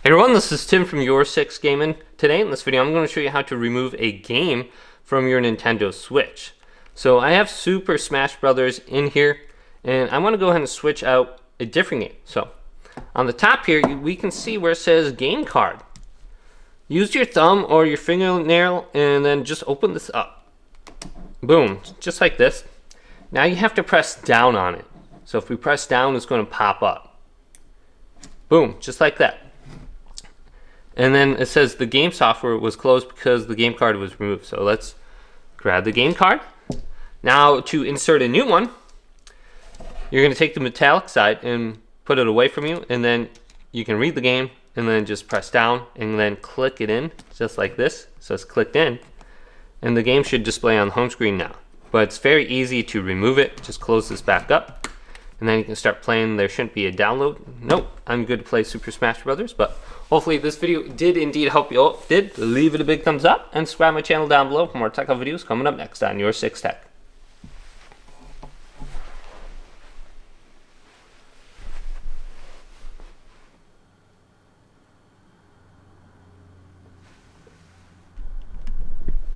Hey everyone, this is Tim from YourSixGaming. Today in this video I'm going to show you how to remove a game from your Nintendo Switch. So I have Super Smash Brothers in here and I want to go ahead and switch out a different game. So on the top here we can see where it says game card. Use your thumb or your fingernail and then just open this up. Boom, just like this. Now you have to press down on it. So if we press down, it's going to pop up. Boom, just like that. And then it says the game software was closed because the game card was removed. So let's grab the game card. Now to insert a new one, you're going to take the metallic side and put it away from you, and then you can read the game and then just press down and then click it in just like this. So it's clicked in and the game should display on the home screen now. But it's very easy to remove it. Just close this back up and then you can start playing. There shouldn't be a download. Nope, I'm good to play Super Smash Brothers, but hopefully this video did indeed help you out. If it did, leave it a big thumbs up and subscribe to my channel down below for more tech videos coming up next on Your Six Tech.